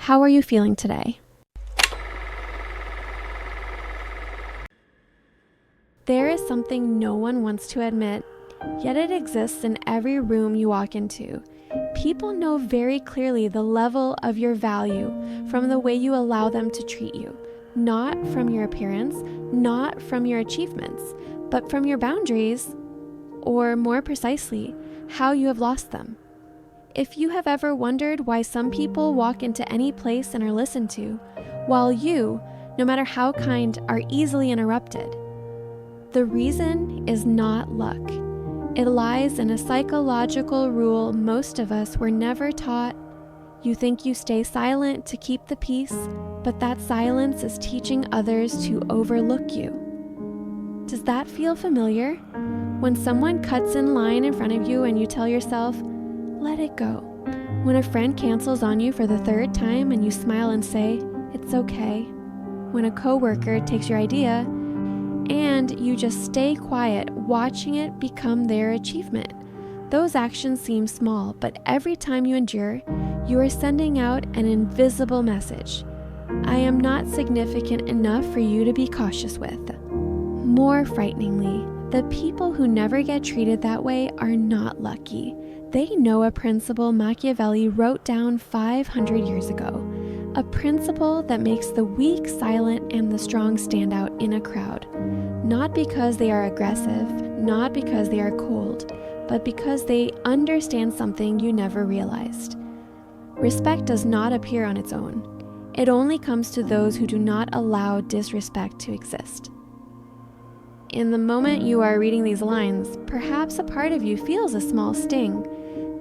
How are you feeling today? There is something no one wants to admit, yet it exists in every room you walk into. People know very clearly the level of your value from the way you allow them to treat you, not from your appearance, not from your achievements, but from your boundaries, or more precisely, how you have lost them. If you have ever wondered why some people walk into any place and are listened to, while you, no matter how kind, are easily interrupted, the reason is not luck. It lies in a psychological rule most of us were never taught. You think you stay silent to keep the peace, but that silence is teaching others to overlook you. Does that feel familiar? When someone cuts in line in front of you and you tell yourself, let it go. When a friend cancels on you for the third time and you smile and say, it's okay. When a coworker takes your idea and you just stay quiet, watching it become their achievement. Those actions seem small, but every time you endure, you are sending out an invisible message. I am not significant enough for you to be cautious with. More frighteningly, the people who never get treated that way are not lucky. They know a principle Machiavelli wrote down 500 years ago, a principle that makes the weak silent and the strong stand out in a crowd, not because they are aggressive, not because they are cold, but because they understand something you never realized. Respect does not appear on its own. It only comes to those who do not allow disrespect to exist. In the moment you are reading these lines, perhaps a part of you feels a small sting.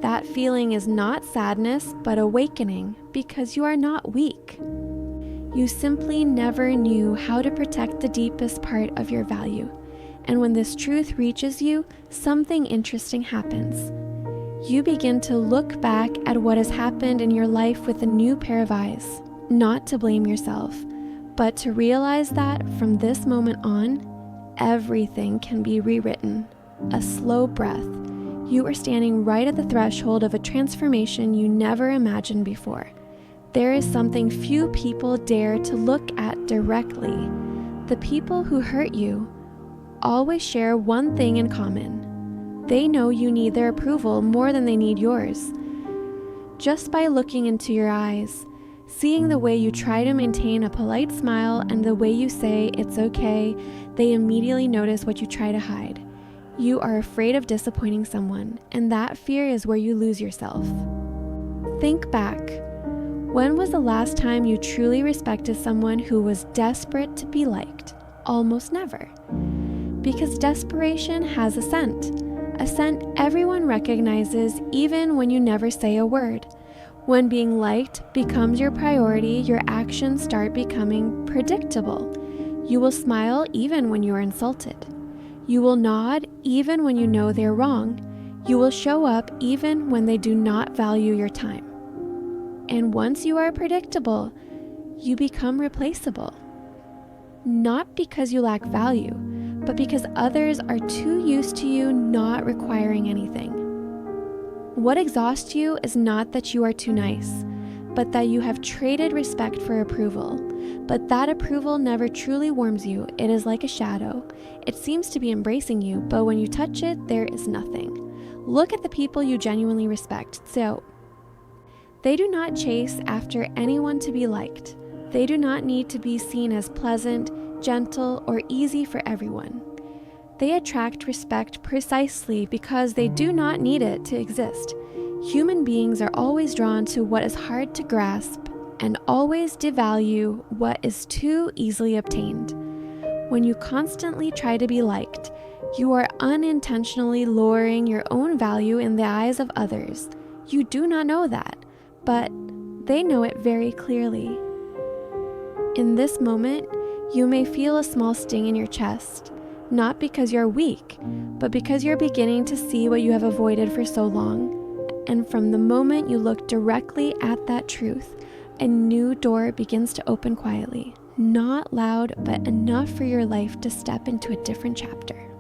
That feeling is not sadness, but awakening, because you are not weak. You simply never knew how to protect the deepest part of your value. And when this truth reaches you, something interesting happens. You begin to look back at what has happened in your life with a new pair of eyes, not to blame yourself, but to realize that from this moment on, everything can be rewritten. A slow breath. You are standing right at the threshold of a transformation you never imagined before. There is something few people dare to look at directly. The people who hurt you always share one thing in common. They know you need their approval more than they need yours. Just by looking into your eyes, seeing the way you try to maintain a polite smile and the way you say it's okay, they immediately notice what you try to hide. You are afraid of disappointing someone, and that fear is where you lose yourself. Think back. When was the last time you truly respected someone who was desperate to be liked? Almost never. Because desperation has a scent everyone recognizes even when you never say a word. When being liked becomes your priority, your actions start becoming predictable. You will smile even when you are insulted. You will nod even when you know they're wrong. You will show up even when they do not value your time. And once you are predictable, you become replaceable. Not because you lack value, but because others are too used to you not requiring anything. What exhausts you is not that you are too nice, but that you have traded respect for approval. But that approval never truly warms you. It is like a shadow. It seems to be embracing you, but when you touch it, there is nothing. Look at the people you genuinely respect. So, they do not chase after anyone to be liked. They do not need to be seen as pleasant, gentle, or easy for everyone. They attract respect precisely because they do not need it to exist. Human beings are always drawn to what is hard to grasp and always devalue what is too easily obtained. When you constantly try to be liked, you are unintentionally lowering your own value in the eyes of others. You do not know that, but they know it very clearly. In this moment, you may feel a small sting in your chest, not because you're weak, but because you're beginning to see what you have avoided for so long. And from the moment you look directly at that truth, a new door begins to open quietly, not loud, but enough for your life to step into a different chapter.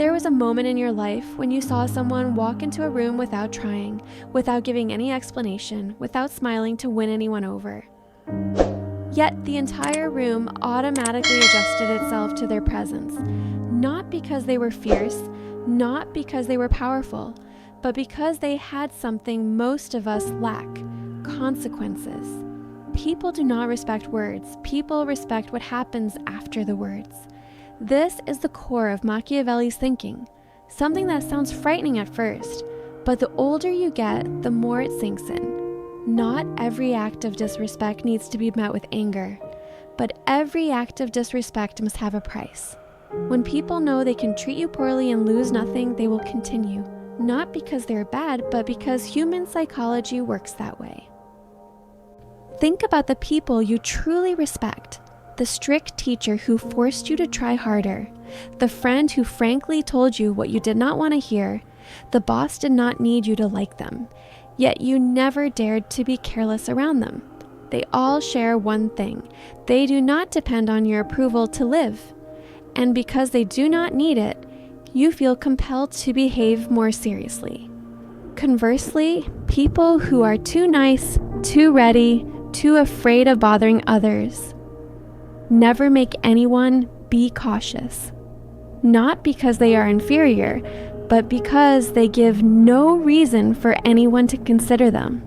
There was a moment in your life when you saw someone walk into a room without trying, without giving any explanation, without smiling to win anyone over. Yet the entire room automatically adjusted itself to their presence, not because they were fierce, not because they were powerful, but because they had something most of us lack: consequences. People do not respect words. People respect what happens after the words. This is the core of Machiavelli's thinking, something that sounds frightening at first, but the older you get, the more it sinks in. Not every act of disrespect needs to be met with anger, but every act of disrespect must have a price. When people know they can treat you poorly and lose nothing, they will continue, not because they're bad, but because human psychology works that way. Think about the people you truly respect: the strict teacher who forced you to try harder, the friend who frankly told you what you did not want to hear, the boss did not need you to like them, yet you never dared to be careless around them. They all share one thing: they do not depend on your approval to live. And because they do not need it, you feel compelled to behave more seriously. Conversely, people who are too nice, too ready, too afraid of bothering others never make anyone be cautious. Not because they are inferior, but because they give no reason for anyone to consider them.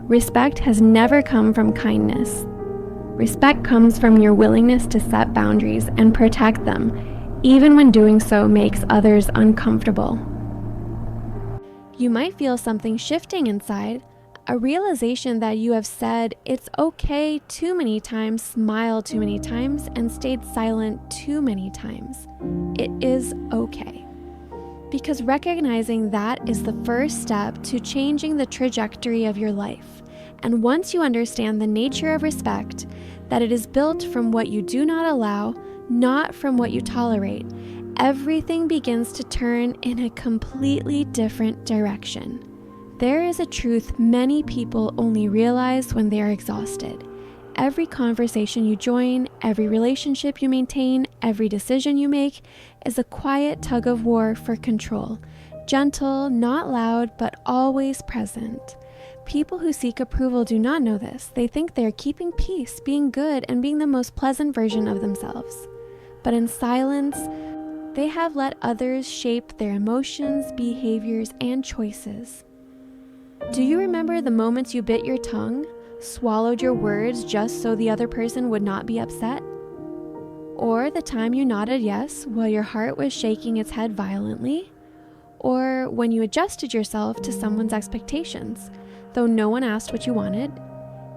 Respect has never come from kindness. Respect comes from your willingness to set boundaries and protect them, even when doing so makes others uncomfortable. You might feel something shifting inside, a realization that you have said it's okay too many times, smiled too many times, and stayed silent too many times. It is okay. Because recognizing that is the first step to changing the trajectory of your life. And once you understand the nature of respect, that it is built from what you do not allow, not from what you tolerate, everything begins to turn in a completely different direction. There is a truth many people only realize when they are exhausted. Every conversation you join, every relationship you maintain, every decision you make is a quiet tug of war for control. Gentle, not loud, but always present. People who seek approval do not know this. They think they are keeping peace, being good, and being the most pleasant version of themselves. But in silence, they have let others shape their emotions, behaviors, and choices. Do you remember the moments you bit your tongue, swallowed your words just so the other person would not be upset? Or the time you nodded yes while your heart was shaking its head violently? Or when you adjusted yourself to someone's expectations, though no one asked what you wanted?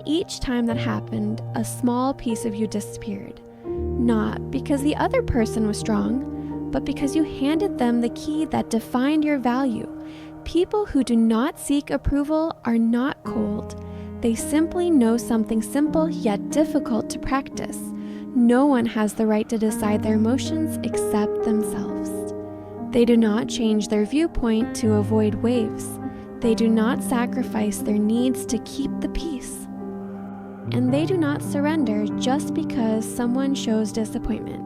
Each time that happened, a small piece of you disappeared. Not because the other person was strong, but because you handed them the key that defined your value. People who do not seek approval are not cold. They simply know something simple yet difficult to practice. No one has the right to decide their emotions except themselves. They do not change their viewpoint to avoid waves. They do not sacrifice their needs to keep the peace. And they do not surrender just because someone shows disappointment.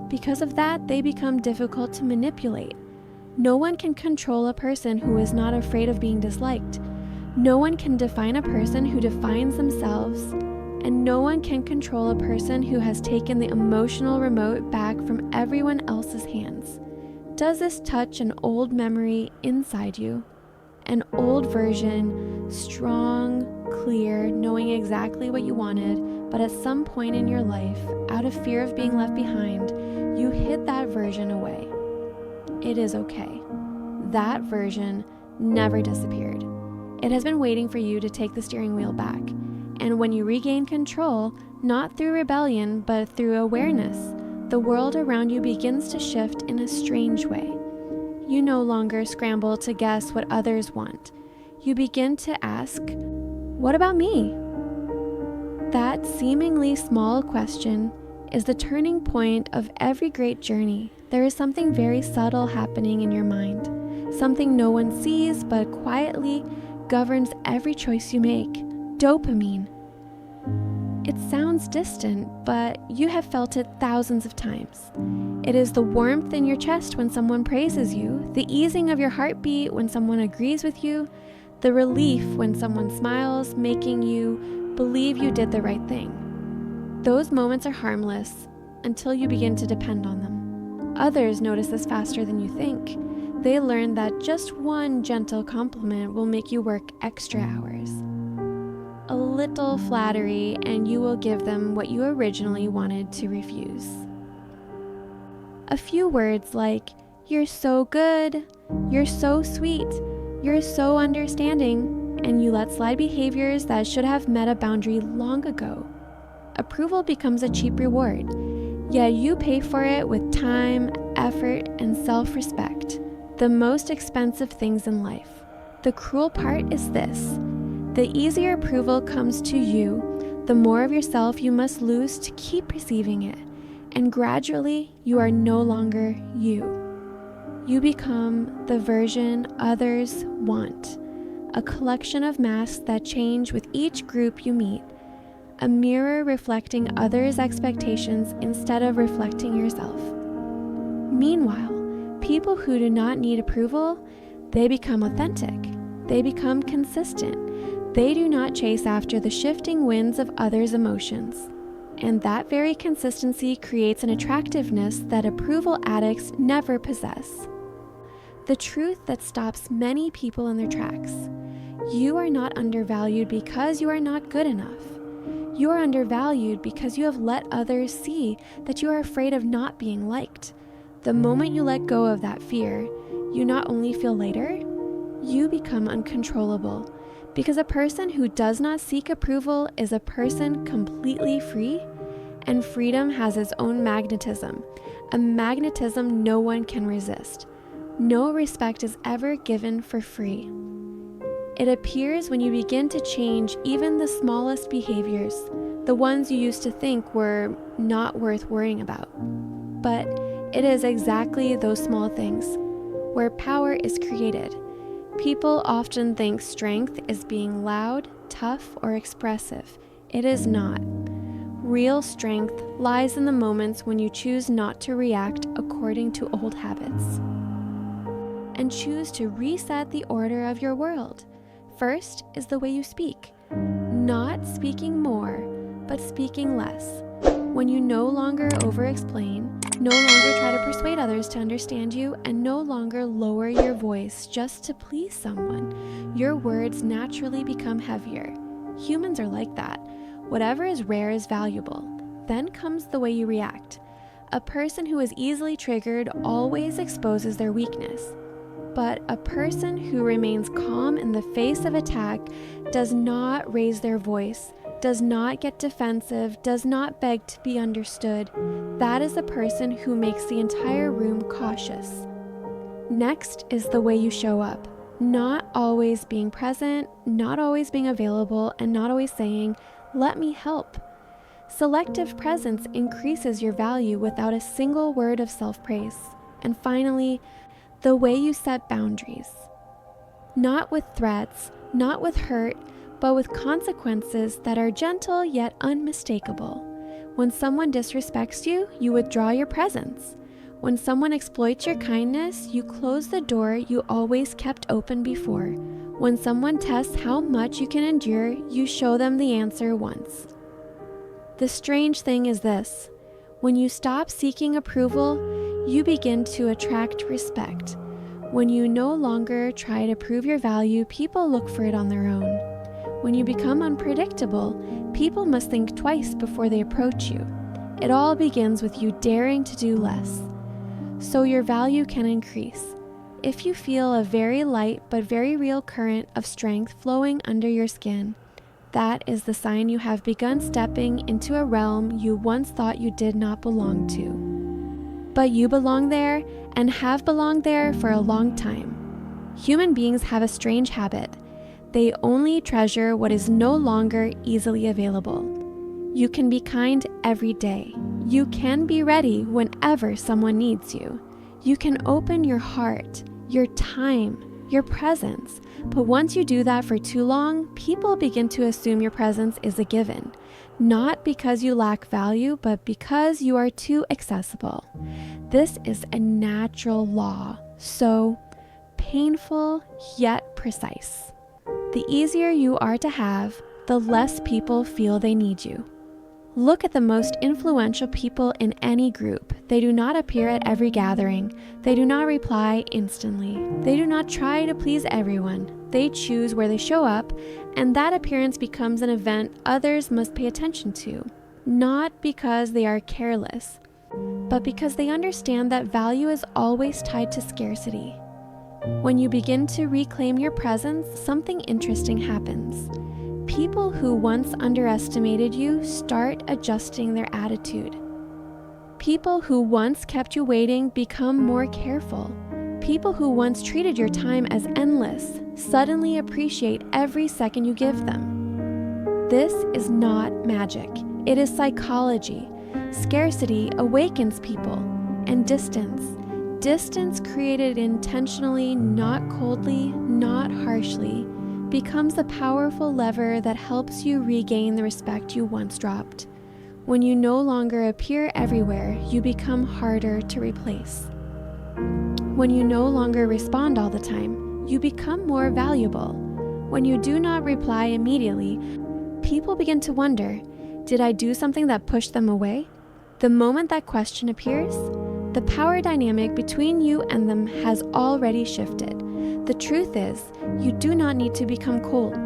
Because of that, they become difficult to manipulate. No one can control a person who is not afraid of being disliked. No one can define a person who defines themselves, and no one can control a person who has taken the emotional remote back from everyone else's hands. Does this touch an old memory inside you? An old version, strong, clear, knowing exactly what you wanted, but at some point in your life, out of fear of being left behind, you hid that version away. It is okay. That version never disappeared. It has been waiting for you to take the steering wheel back. And when you regain control, not through rebellion, but through awareness, the world around you begins to shift in a strange way. You no longer scramble to guess what others want. You begin to ask, what about me? That seemingly small question is the turning point of every great journey. There is something very subtle happening in your mind, something no one sees but quietly governs every choice you make: dopamine. It sounds distant, but you have felt it thousands of times. It is the warmth in your chest when someone praises you, the easing of your heartbeat when someone agrees with you, the relief when someone smiles, making you believe you did the right thing. Those moments are harmless until you begin to depend on them. Others notice this faster than you think. They learn that just one gentle compliment will make you work extra hours. A little flattery, and you will give them what you originally wanted to refuse. A few words like, "You're so good," "You're so sweet," "You're so understanding," and you let slide behaviors that should have met a boundary long ago. Approval becomes a cheap reward, yet you pay for it with time, effort, and self-respect, the most expensive things in life. The cruel part is this: the easier approval comes to you, the more of yourself you must lose to keep receiving it, and gradually you are no longer you. You become the version others want, a collection of masks that change with each group you meet, a mirror reflecting others' expectations instead of reflecting yourself. Meanwhile, people who do not need approval, they become authentic, they become consistent. They do not chase after the shifting winds of others' emotions. And that very consistency creates an attractiveness that approval addicts never possess. The truth that stops many people in their tracks: you are not undervalued because you are not good enough. You are undervalued because you have let others see that you are afraid of not being liked. The moment you let go of that fear, you not only feel lighter, you become uncontrollable. Because a person who does not seek approval is a person completely free, and freedom has its own magnetism, a magnetism no one can resist. No respect is ever given for free. It appears when you begin to change even the smallest behaviors, the ones you used to think were not worth worrying about. But it is exactly those small things where power is created. People often think strength is being loud, tough, or expressive. It is not. Real strength lies in the moments when you choose not to react according to old habits and choose to reset the order of your world. First is the way you speak. Not speaking more, but speaking less. When you no longer over-explain, no longer try to persuade others to understand you, and no longer lower your voice just to please someone, your words naturally become heavier. Humans are like that. Whatever is rare is valuable. Then comes the way you react. A person who is easily triggered always exposes their weakness. But a person who remains calm in the face of attack does not raise their voice, does not get defensive, does not beg to be understood. That is a person who makes the entire room cautious. Next is the way you show up. Not always being present, not always being available, and not always saying, "Let me help." Selective presence increases your value without a single word of self-praise. And finally, the way you set boundaries. Not with threats, not with hurt, but with consequences that are gentle yet unmistakable. When someone disrespects you, you withdraw your presence. When someone exploits your kindness, you close the door you always kept open before. When someone tests how much you can endure, you show them the answer once. The strange thing is this: when you stop seeking approval, you begin to attract respect. When you no longer try to prove your value, people look for it on their own. When you become unpredictable, people must think twice before they approach you. It all begins with you daring to do less, so your value can increase. If you feel a very light but very real current of strength flowing under your skin, that is the sign you have begun stepping into a realm you once thought you did not belong to. But you belong there and have belonged there for a long time. Human beings have a strange habit. They only treasure what is no longer easily available. You can be kind every day. You can be ready whenever someone needs you. You can open your heart, your time, your presence. But once you do that for too long, people begin to assume your presence is a given, not because you lack value, but because you are too accessible. This is a natural law, so painful yet precise. The easier you are to have, the less people feel they need you. Look at the most influential people in any group. They do not appear at every gathering. They do not reply instantly. They do not try to please everyone. They choose where they show up, and that appearance becomes an event others must pay attention to, not because they are careless, but because they understand that value is always tied to scarcity. When you begin to reclaim your presence, something interesting happens. People who once underestimated you start adjusting their attitude. People who once kept you waiting become more careful. People who once treated your time as endless suddenly appreciate every second you give them. This is not magic. It is psychology. Scarcity awakens people, and distance created intentionally, not coldly, not harshly, becomes a powerful lever that helps you regain the respect you once dropped. When you no longer appear everywhere, you become harder to replace. When you no longer respond all the time, you become more valuable. When you do not reply immediately, people begin to wonder, did I do something that pushed them away? The moment that question appears, the power dynamic between you and them has already shifted. The truth is, you do not need to become cold.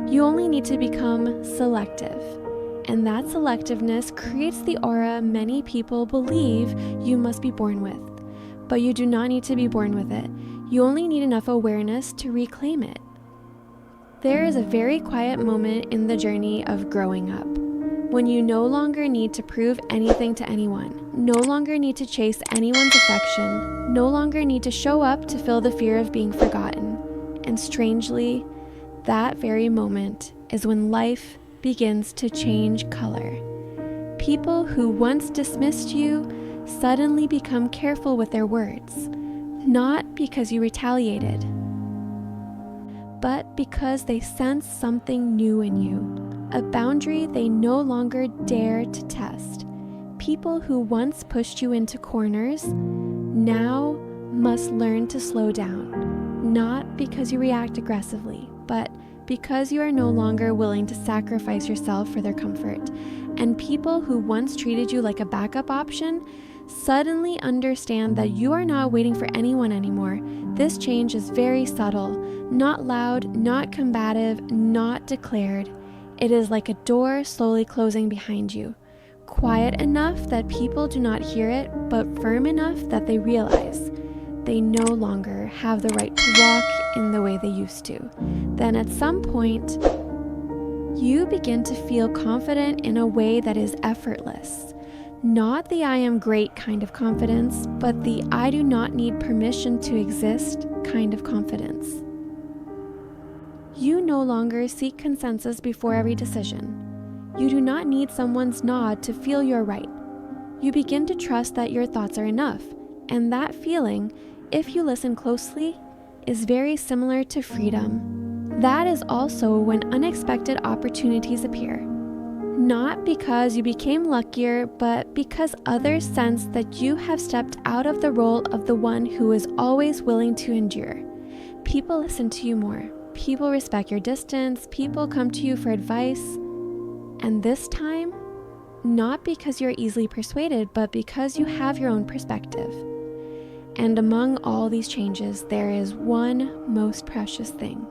You only need to become selective. And that selectiveness creates the aura many people believe you must be born with. But you do not need to be born with it. You only need enough awareness to reclaim it. There is a very quiet moment in the journey of growing up, when you no longer need to prove anything to anyone, no longer need to chase anyone's affection, no longer need to show up to fill the fear of being forgotten. And strangely, that very moment is when life begins to change color. People who once dismissed you suddenly become careful with their words, not because you retaliated, but because they sense something new in you. A boundary they no longer dare to test. People who once pushed you into corners now must learn to slow down, not because you react aggressively, but because you are no longer willing to sacrifice yourself for their comfort. And people who once treated you like a backup option suddenly understand that you are not waiting for anyone anymore. This change is very subtle, not loud, not combative, not declared. It is like a door slowly closing behind you, quiet enough that people do not hear it, but firm enough that they realize they no longer have the right to walk in the way they used to. Then at some point, you begin to feel confident in a way that is effortless. Not the I am great kind of confidence, but the I do not need permission to exist kind of confidence. You no longer seek consensus before every decision. You do not need someone's nod to feel you're right. You begin to trust that your thoughts are enough, and that feeling, if you listen closely, is very similar to freedom. That is also when unexpected opportunities appear. Not because you became luckier, but because others sense that you have stepped out of the role of the one who is always willing to endure. People listen to you more. People respect your distance. People come to you for advice. And this time, not because you're easily persuaded, but because you have your own perspective. And among all these changes, there is one most precious thing.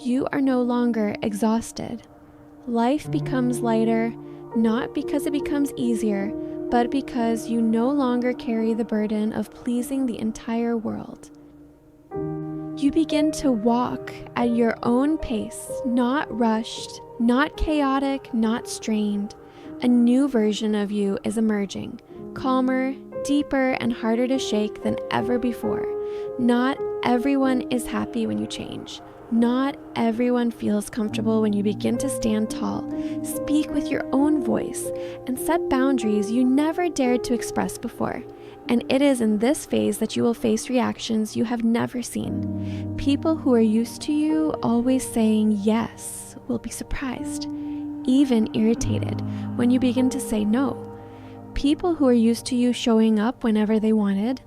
You are no longer exhausted. Life becomes lighter, not because it becomes easier, but because you no longer carry the burden of pleasing the entire world. You begin to walk at your own pace, not rushed, not chaotic, not strained. A new version of you is emerging, calmer, deeper, and harder to shake than ever before. Not everyone is happy when you change. Not everyone feels comfortable when you begin to stand tall, speak with your own voice, and set boundaries you never dared to express before. And it is in this phase that you will face reactions you have never seen. People who are used to you always saying yes will be surprised, even irritated, when you begin to say no. People who are used to you showing up whenever they wanted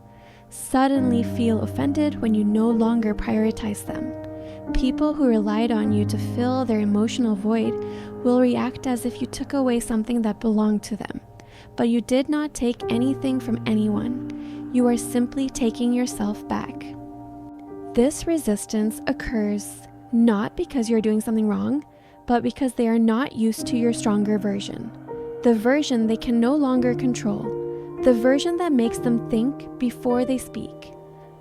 suddenly feel offended when you no longer prioritize them. People who relied on you to fill their emotional void will react as if you took away something that belonged to them. But you did not take anything from anyone. You are simply taking yourself back. This resistance occurs not because you're doing something wrong, but because they are not used to your stronger version. The version they can no longer control. The version that makes them think before they speak.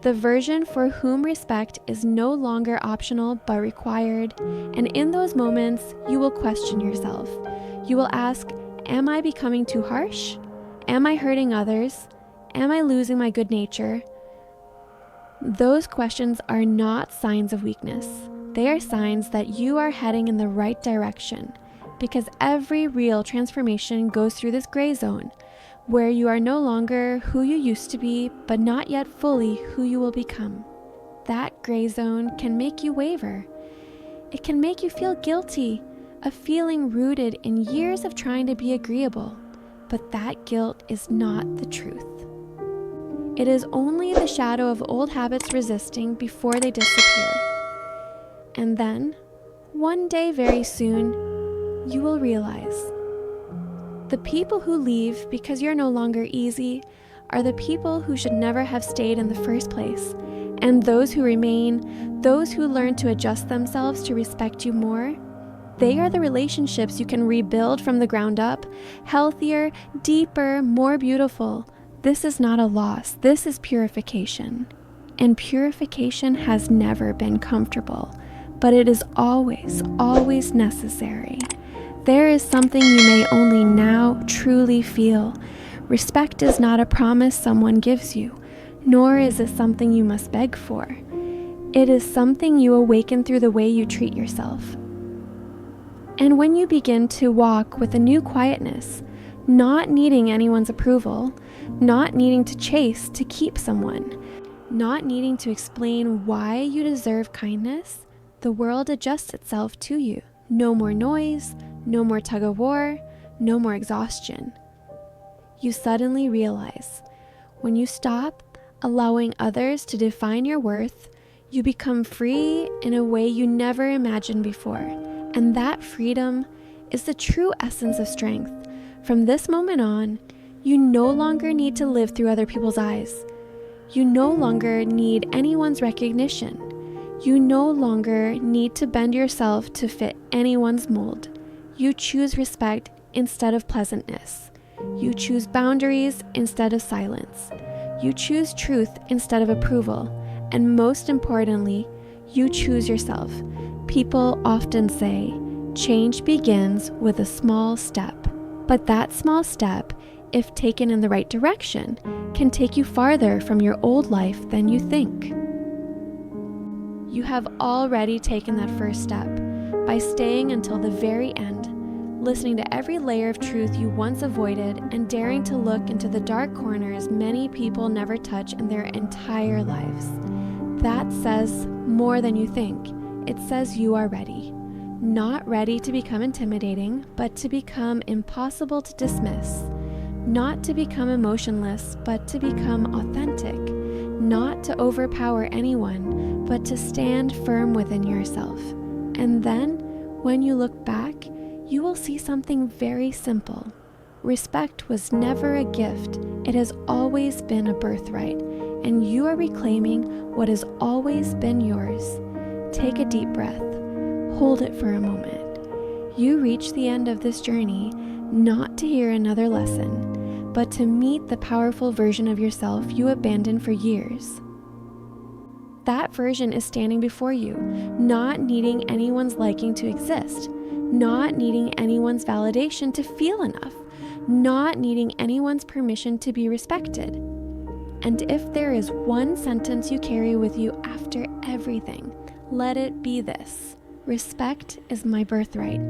The version for whom respect is no longer optional but required. And in those moments, you will question yourself. You will ask, am I becoming too harsh? Am I hurting others? Am I losing my good nature? Those questions are not signs of weakness. They are signs that you are heading in the right direction, because every real transformation goes through this gray zone, where you are no longer who you used to be, but not yet fully who you will become. That gray zone can make you waver. It can make you feel guilty, a feeling rooted in years of trying to be agreeable, but that guilt is not the truth. It is only the shadow of old habits resisting before they disappear. And then, one day very soon, you will realize the people who leave because you're no longer easy are the people who should never have stayed in the first place. And those who remain, those who learn to adjust themselves to respect you more, they are the relationships you can rebuild from the ground up, healthier, deeper, more beautiful. This is not a loss. This is purification. And purification has never been comfortable, but it is always, always necessary. There is something you may only now truly feel. Respect is not a promise someone gives you, nor is it something you must beg for. It is something you awaken through the way you treat yourself. And when you begin to walk with a new quietness, not needing anyone's approval, not needing to chase to keep someone, not needing to explain why you deserve kindness, the world adjusts itself to you. No more noise, no more tug of war, no more exhaustion. You suddenly realize, when you stop allowing others to define your worth, you become free in a way you never imagined before. And that freedom is the true essence of strength. From this moment on, you no longer need to live through other people's eyes. You no longer need anyone's recognition. You no longer need to bend yourself to fit anyone's mold. You choose respect instead of pleasantness. You choose boundaries instead of silence. You choose truth instead of approval. And most importantly, you choose yourself. People often say, change begins with a small step. But that small step, if taken in the right direction, can take you farther from your old life than you think. You have already taken that first step by staying until the very end, listening to every layer of truth you once avoided, and daring to look into the dark corners many people never touch in their entire lives. That says more than you think. It says you are ready. Not ready to become intimidating, but to become impossible to dismiss. Not to become emotionless, but to become authentic. Not to overpower anyone, but to stand firm within yourself. And then, when you look back, you will see something very simple. Respect was never a gift. It has always been a birthright, and you are reclaiming what has always been yours. Take a deep breath. Hold it for a moment. You reach the end of this journey not to hear another lesson, but to meet the powerful version of yourself you abandoned for years. That version is standing before you, not needing anyone's liking to exist, not needing anyone's validation to feel enough, not needing anyone's permission to be respected. And if there is one sentence you carry with you after everything, let it be this: respect is my birthright.